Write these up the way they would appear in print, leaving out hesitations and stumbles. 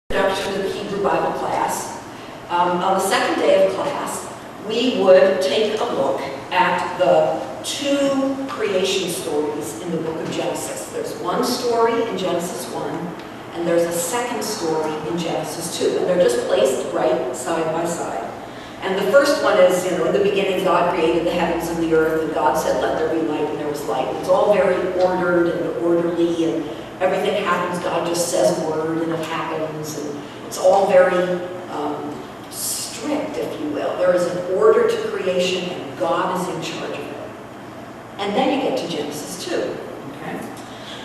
Introduction to the Hebrew Bible class. On the second day of class, we would take a look at the two creation stories in the book of Genesis. There's one story in Genesis 1, and there's a second story in Genesis 2, and they're just placed right side by side. And the first one is, in the beginning God created the heavens and the earth, and God said, let there be light, and there was light. It's all very ordered and orderly, and everything happens. God just says a word, and it happens, and it's all very strict, if you will. There is an order to creation, and God is in charge of it. And then you get to Genesis 2. Okay?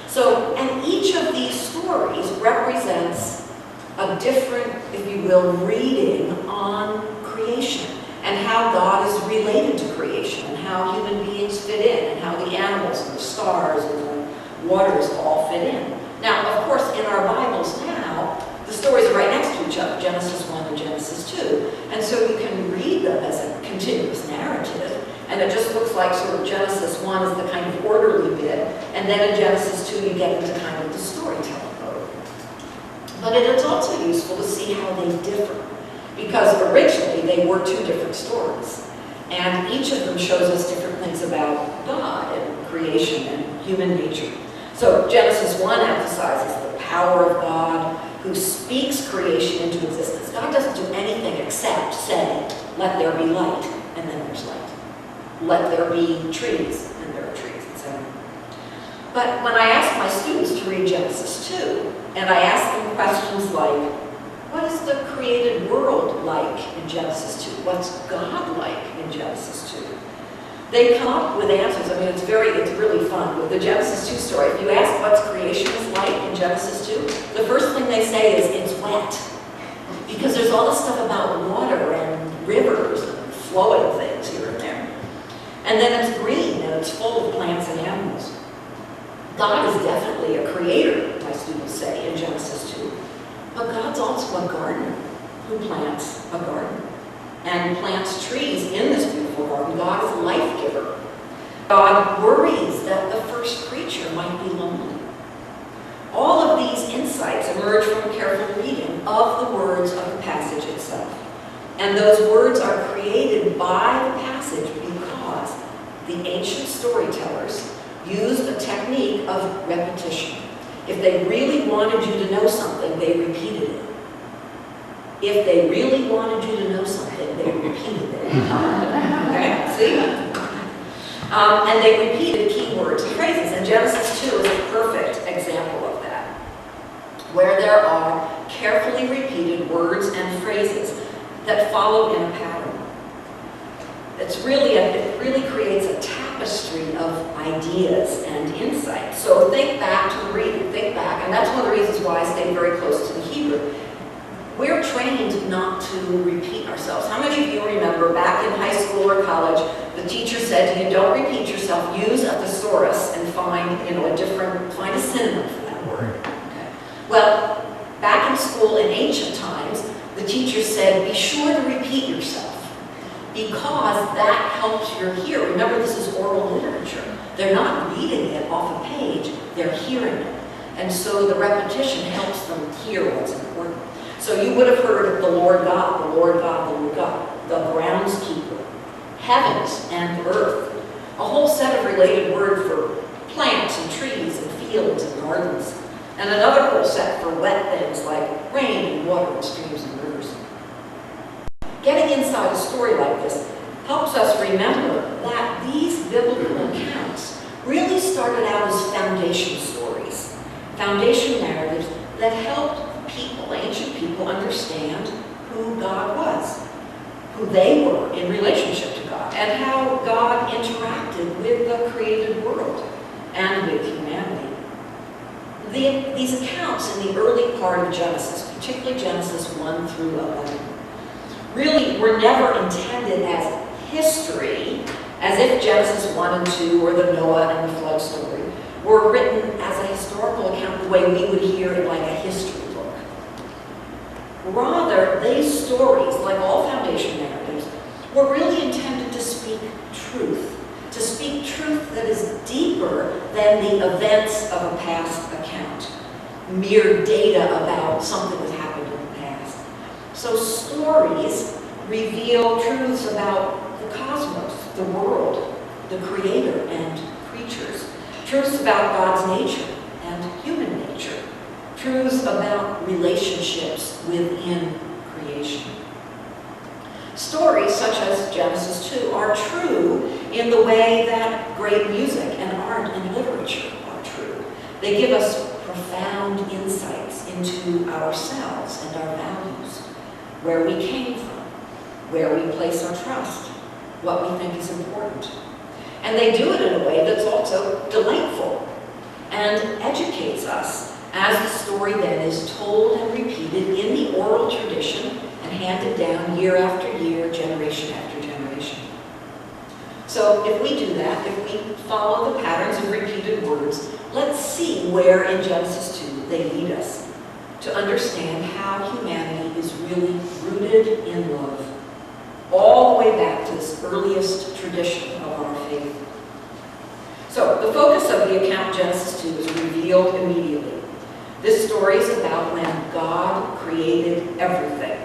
So, and each of these stories represents a different, if you will, reading on creation and how God is related to creation and how human beings fit in and how the animals and the stars and the waters all fit in. Now, of course, in our Bibles now, the stories are right next to each other, Genesis 1 and Genesis 2. And so you can read them as a continuous narrative, and it just looks like sort of Genesis 1 is the kind of orderly bit, and then in Genesis 2 you get into kind of the storytelling mode. But it is also useful to see how they differ, because originally they were two different stories, and each of them shows us different things about God and creation and human nature. So Genesis 1 emphasizes the power of God who speaks creation into existence. God doesn't do anything except say, let there be light, and then there's light. Let there be trees, and there are trees, etc. But when I ask my students to read Genesis 2, and I ask them questions like, what is the created world like in Genesis 2? What's God like in Genesis 2? They come up with answers. I mean, it's really fun. With the Genesis 2 story, if you ask what's creation is like in Genesis 2, the first thing they say is it's wet. Because there's all this stuff about water and rivers and flowing things here and there. And then it's green and it's full of plants and animals. God is definitely a creator, my students say, in Genesis 2. But God's also a gardener who plants a garden and plants trees in this beautiful garden. God is a life giver. God worries that the first creature might be lonely. All of these insights emerge from careful reading of the words of the passage itself. And those words are created by the passage because the ancient storytellers used a technique of repetition. If they really wanted you to know something, they repeated it. If they really wanted you to know something, they repeated it. Okay, see? And they repeated key words and phrases, and Genesis 2 is a perfect example of that, where there are carefully repeated words and phrases that follow in a pattern. It really creates a tapestry of ideas and insights. So think back to the reading, think back, and that's one of the reasons why I stay very close to the Hebrew. We're trained not to repeat ourselves. How many of you remember back in high school or college, the teacher said to you, don't repeat yourself, use a thesaurus and find a synonym for that word. Okay. Well, back in school in ancient times, the teacher said, be sure to repeat yourself, because that helps your hearing. Remember, this is oral literature. They're not reading it off a page, they're hearing it. And so the repetition helps them hear what's important. So you would have heard of the Lord God, the Lord God, the Lord God, the groundskeeper, heavens and earth, a whole set of related words for plants and trees and fields and gardens, and another whole set for wet things like rain and water and streams and rivers. Getting inside a story like this helps us remember that these biblical accounts really started out as foundation stories, foundation narratives that helped people, ancient people, understand who God was, who they were in relationship to God, and how God interacted with the created world and with humanity. These accounts in the early part of Genesis, particularly Genesis 1 through 11, really were never intended as history, as if Genesis 1 and 2 or the Noah and the flood story were written as a historical account the way we would hear it like a history book. Rather, these stories, like all foundation narratives, were really intended to speak truth that is deeper than the events of a past account, mere data about something that happened in So stories reveal truths about the cosmos, the world, the creator and creatures, truths about God's nature and human nature, truths about relationships within creation. Stories such as Genesis 2 are true in the way that great music and art and literature are true. They give us profound insights into ourselves and our values, where we came from, where we place our trust, what we think is important. And they do it in a way that's also delightful and educates us as the story then is told and repeated in the oral tradition and handed down year after year, generation after generation. So if we do that, if we follow the patterns of repeated words, let's see where in Genesis 2 they lead us to understand how humanity is really rooted in love, all the way back to this earliest tradition of our faith. So the focus of the account Genesis 2 is revealed immediately. This story is about when God created everything,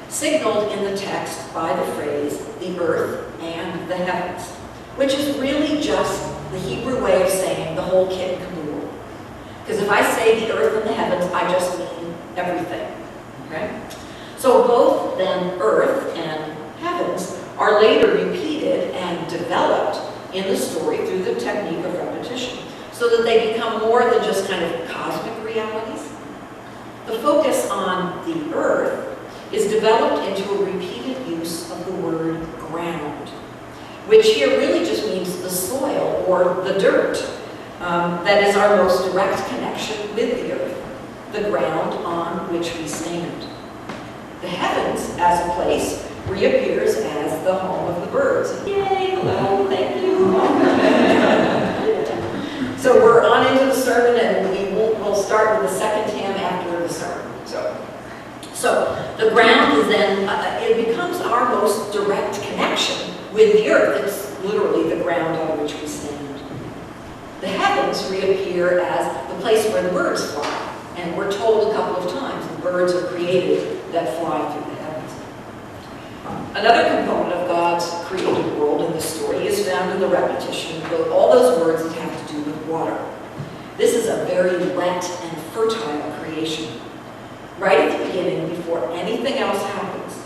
signaled in the text by the phrase, the earth and the heavens, which is really just the Hebrew way of saying the whole kit and caboodle. Because if I say the earth and the heavens, I just mean everything. Okay? So both then earth and heavens are later repeated and developed in the story through the technique of repetition, so that they become more than just kind of cosmic realities. The focus on the earth is developed into a repeated use of the word ground, which here really just means the soil or the dirt. That is our most direct connection with the earth, the ground on which we stand. The heavens, as a place, reappears as the home of the birds. Yay, hello, thank you. So we're on into the sermon, and we'll start with the second hymn after the sermon. So the ground is then, it becomes our most direct connection with the earth. It's literally the ground on which we stand. The heavens reappear as the place where the birds fly. And we're told a couple of times the birds are created that fly through the heavens. Another component of God's created world in this story is found in the repetition of all those words that have to do with water. This is a very wet and fertile creation. Right at the beginning, before anything else happens,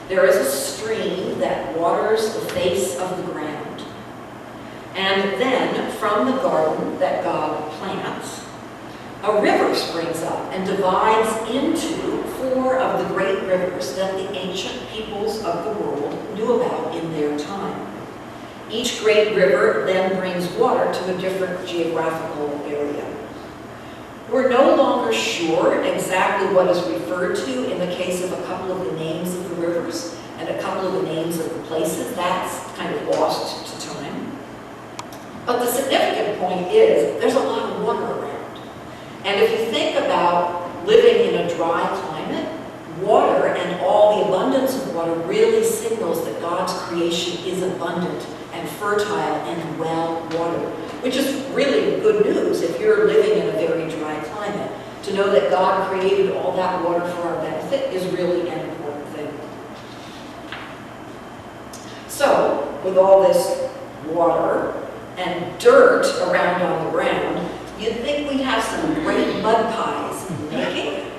there is a stream that waters the face of the ground. And then, from the garden that God plants, a river springs up and divides into 4 of the great rivers that the ancient peoples of the world knew about in their time. Each great river then brings water to a different geographical area. We're no longer sure exactly what is referred to in the case of a couple of the names of the rivers and a couple of the names of the places. That's kind of lost to time. But the significant point is there's a lot of water around. And if you think about living in a dry climate, water and all the abundance of water really signals that God's creation is abundant and fertile and well watered, which is really good news if you're living in a very dry climate. To know that God created all that water for our benefit is really an important thing. So, with all this water and dirt around on the ground, you'd think we'd have some great mud pies in the making.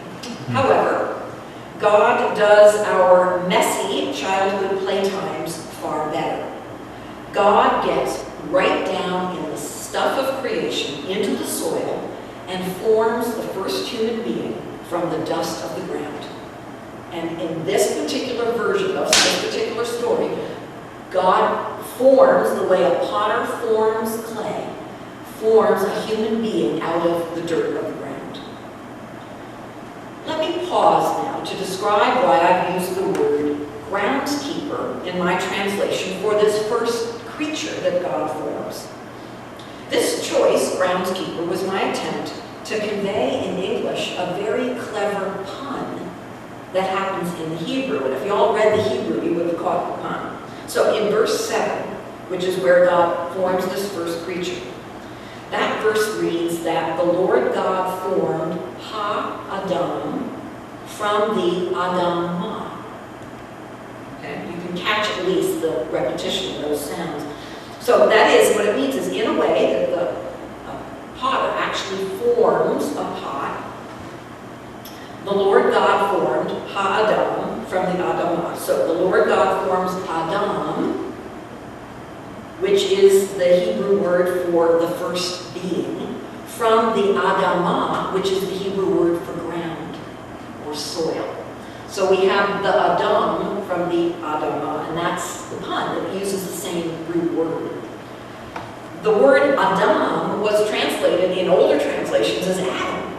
However, God does our messy childhood playtimes far better. God gets right down in the stuff of creation, into the soil, and forms the first human being from the dust of the ground. And in this particular version of this particular story, God forms the way a potter forms clay, forms a human being out of the dirt of the ground. Let me pause now to describe why I've used the word groundskeeper in my translation for this first creature that God forms. This choice, groundskeeper, was my attempt to convey in English a very clever pun that happens in the Hebrew. And if you all read the Hebrew, you would have caught the pun. So in verse 7, which is where God forms this first creature, that verse reads that the Lord God formed Ha-Adam from the Adamah. can catch at least the repetition of those sounds. So that is, what it means is, in a way, that the potter actually forms a pot. The Lord God formed Ha-Adam from the Adamah. So the Lord God forms Adam, which is the Hebrew word for the first being, from the Adamah, which is the Hebrew word for ground or soil. So we have the Adam from the Adamah, and that's the pun that uses the same root word. The word Adam was translated in older translations as Adam,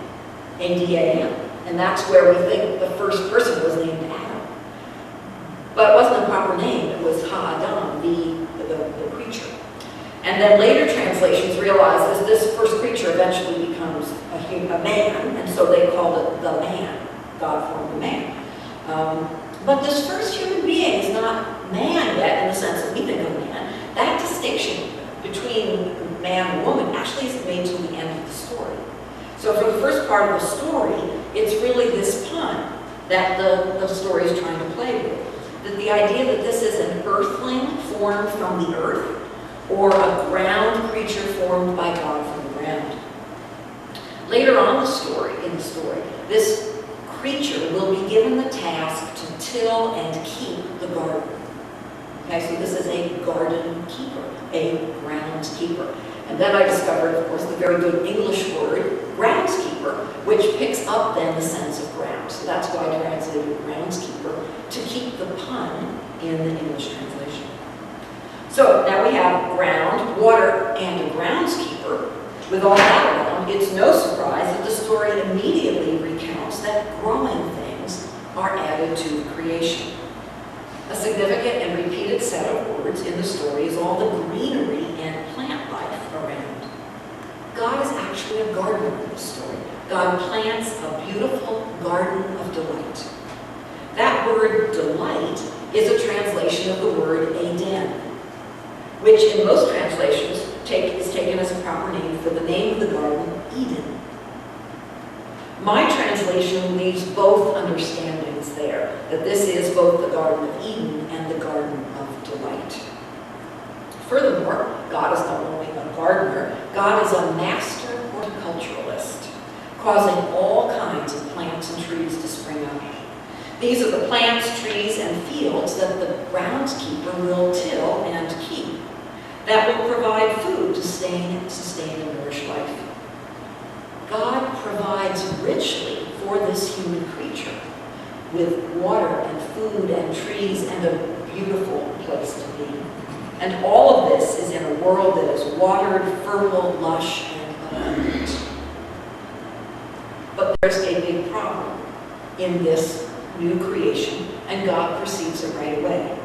A-D-A-M, and that's where we think the first person was named Adam. But it wasn't the proper name, it was Ha-Adam, the creature. And then later translations realized that this first creature eventually becomes a man, and so they called it the man. God formed the man. But this first human being is not man yet in the sense that we think of man. That distinction between man and woman actually is made till the end of the story. So for the first part of the story, it's really this pun that the story is trying to play with. That the idea that this is an earthling formed from the earth, or a ground creature formed by God from the ground. Later on in the story, this creature will be given the task to till and keep the garden. Okay, so this is a garden keeper, a groundskeeper. And then I discovered, of course, the very good English word, groundskeeper, which picks up then the sense of ground. So that's why I translated groundskeeper, to keep the pun in the English translation. So now we have ground, water, and a groundskeeper. With all that around, it's no surprise that the story immediately recounts that growing things are added to creation. A significant and repeated set of words in the story is all the greenery and plant life around. God is actually a gardener in the story. God plants a beautiful garden of delight. That word delight is a translation of the word Eden, which in most translations is taken as a proper name for the name of the garden, Eden. My translation leaves both understandings there, that this is both the Garden of Eden and the Garden of Delight. Furthermore, God is not only a gardener, God is a master horticulturalist, causing all kinds of plants and trees to spring up. These are the plants, trees, and fields that the groundskeeper will till and keep, that will provide food to sustain and nourish life. God provides richly for this human creature with water and food and trees and a beautiful place to be. And all of this is in a world that is watered, fertile, lush, and abundant. But there's a big problem in this new creation, and God perceives it right away.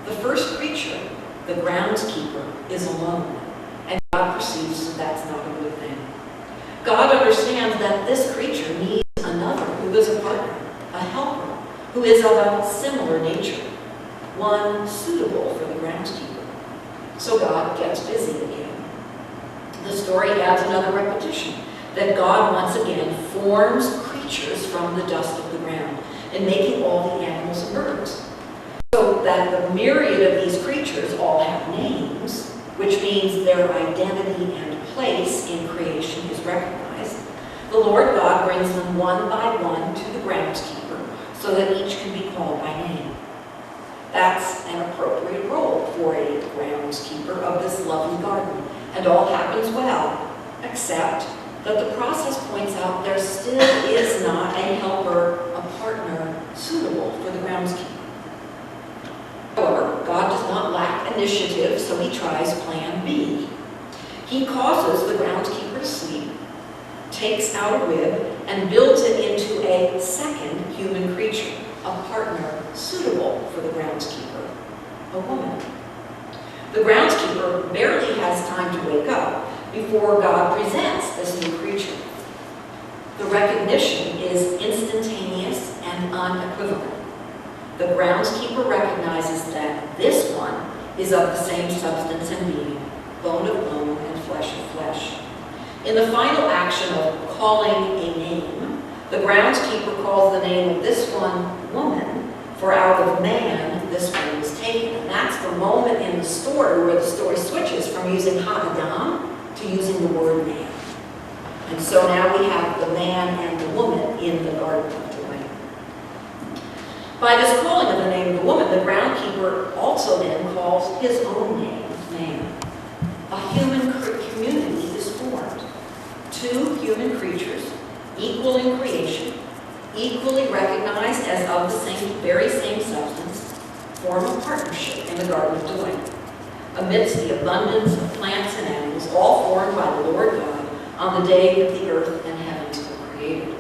The first creature, the groundskeeper, is alone, and God perceives that that's not a good thing. God understands that this creature needs another who is a partner, a helper, who is of a similar nature, one suitable for the groundskeeper. So God gets busy again. The story adds another repetition, that God once again forms creatures from the dust of the ground, and making all the animals and birds. So that the myriad of these creatures all have names, which means their identity and place in creation is recognized. The Lord God brings them one by one to the groundskeeper so that each can be called by name. That's an appropriate role for a groundskeeper of this lovely garden, and all happens well, except that the process points out there still is not a helper, a partner, suitable for the groundskeeper. However, God does not lack initiative, so he tries plan B. He causes the groundskeeper to sleep, takes out a rib, and builds it into a second human creature, a partner suitable for the groundskeeper, a woman. The groundskeeper barely has time to wake up before God presents this new creature. The recognition is instantaneous and unequivocal. The groundskeeper recognizes that this one is of the same substance and being, bone of bone and flesh of flesh. In the final action of calling a name, the groundskeeper calls the name of this one woman, for out of man this one was the story where the story switches from using ha-adam to using the word man. And so now we have the man and the woman in the Garden of Eden. By this calling of the name of the woman, the groundkeeper also then calls his own name, man. A human community is formed. Two human creatures, equal in creation, equally recognized as of the very same substance, form a partnership in the Garden of Eden, amidst the abundance of plants and animals, all formed by the Lord God on the day that the earth and heavens were created.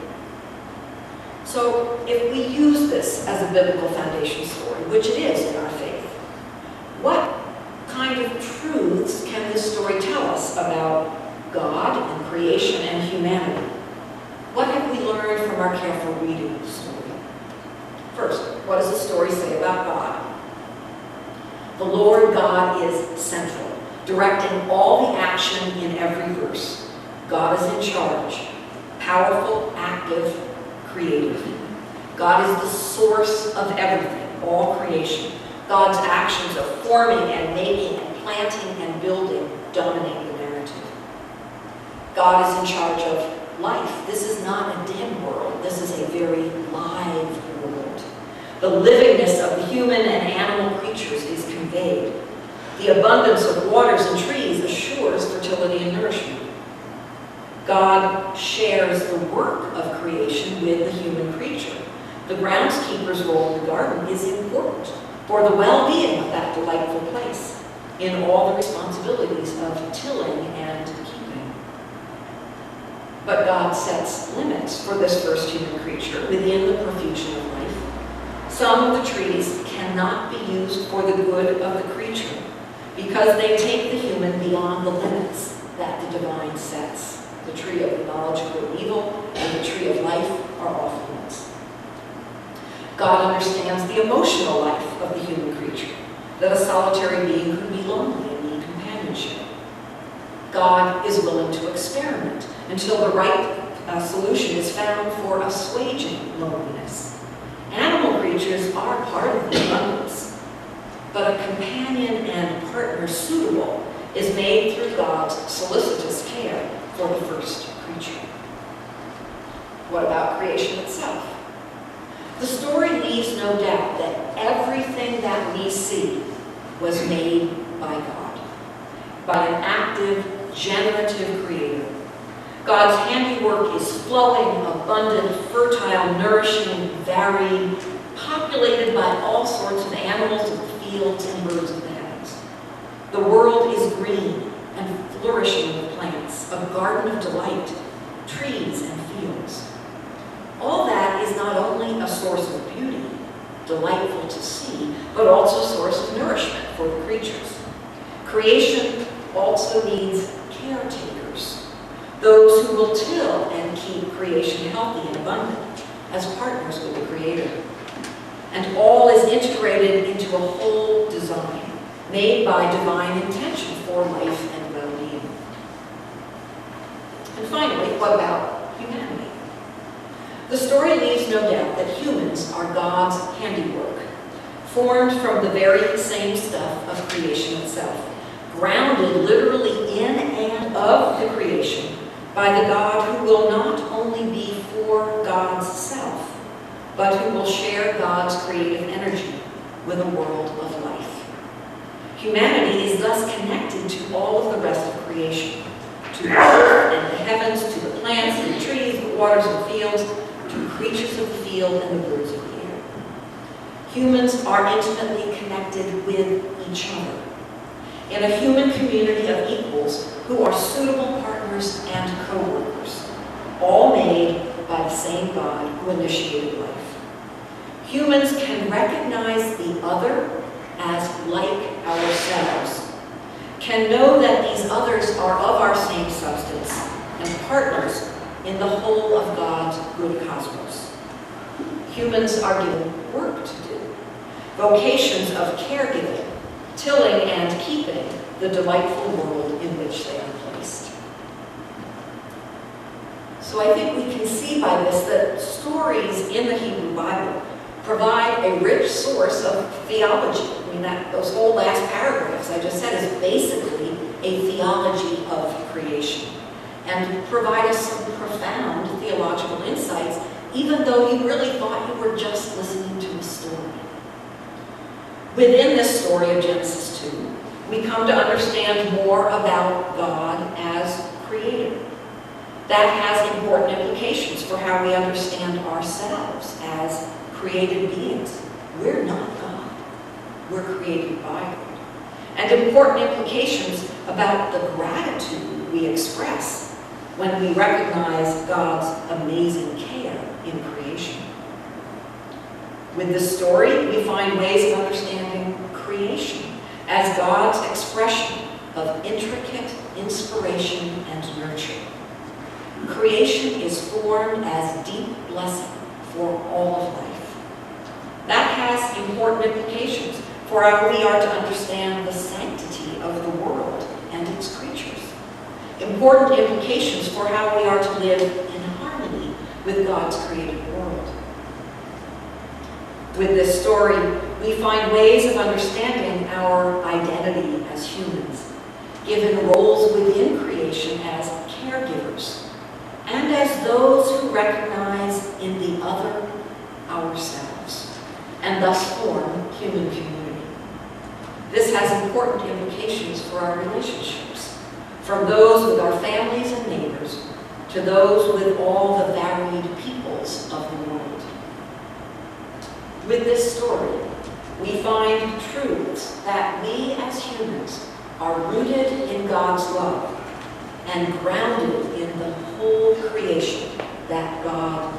So, if we use this as a biblical foundation story, which it is in our faith, what kind of truths can this story tell us about God and creation and humanity? What have we learned from our careful reading of the story? First, what does the story say about God? The Lord God is central, directing all the action in every verse. God is in charge, powerful, active, creative. God is the source of everything, all creation. God's actions of forming and making and planting and building dominate the narrative. God is in charge of life. This is not a dead world. This is a very live world. The livingness of the human and animal creatures is conveyed. The abundance of waters and trees assures fertility and nourishment. God shares the work of creation with the human creature. The groundskeeper's role in the garden is important for the well-being of that delightful place in all the responsibilities of tilling and keeping. But God sets limits for this first human creature within the profusion of life. Some of the trees cannot be used for the good of the creature because they take the human beyond the limits that the divine sets. The tree of the knowledge of good and evil and the tree of life are off limits. God understands the emotional life of the human creature, that a solitary being could be lonely and need companionship. God is willing to experiment until the right solution is found for assuaging loneliness. Animal creatures are part of the abundance, but a companion and partner suitable is made through God's solicitous care for the first creature. What about creation itself? The story leaves no doubt that everything that we see was made by God, by an active, generative creator. God's handiwork is flowing, abundant, fertile, nourishing, varied, populated by all sorts of animals of the fields and birds of the heavens. The world is green and flourishing with plants, a garden of delight, trees and fields. All that is not only a source of beauty, delightful to see, but also a source of nourishment for the creatures. Creation also needs caretakers, those who will till and keep creation healthy and abundant as partners with the Creator. And all is integrated into a whole design made by divine intention for life and well-being. And finally, what about humanity? The story leaves no doubt that humans are God's handiwork, formed from the very same stuff of creation itself, grounded literally in and of the creation by the God who will not only be for God's self, but who will share God's creative energy with a world of life. Humanity is thus connected to all of the rest of creation, to the earth and the heavens, to the plants and the trees, the waters and the fields, to the creatures of the field and the birds of the air. Humans are intimately connected with each other in a human community of equals who are suitable partners and co-workers, all made by the same God who initiated life. Humans can recognize the other as like ourselves, can know that these others are of our same substance and partners in the whole of God's good cosmos. Humans are given work to do, vocations of caregiving, tilling and keeping the delightful world in which they are placed. So I think we can see by this that stories in the Hebrew Bible provide a rich source of theology. I mean, those whole last paragraphs I just said is basically a theology of creation, and provide us some profound theological insights, even though you really thought you were just listening to a story. Within this story of Genesis 2, we come to understand more about God as creator. That has important implications for how we understand ourselves as created beings. We're not God. We're created by God. And important implications about the gratitude we express when we recognize God's amazing care in creation. With this story, we find ways of understanding creation as God's expression of intricate inspiration and nurture. Creation is formed as deep blessing for all of life. That has important implications for how we are to understand the sanctity of the world and its creatures. Important implications for how we are to live in harmony with God's created world. With this story, we find ways of understanding our identity as humans, given roles within creation as caregivers, and as those who recognize in the other ourselves, and thus form human community. This has important implications for our relationships, from those with our families and neighbors to those with all the varied peoples of the world. With this story, we find truths that we as humans are rooted in God's love and grounded in the whole creation that God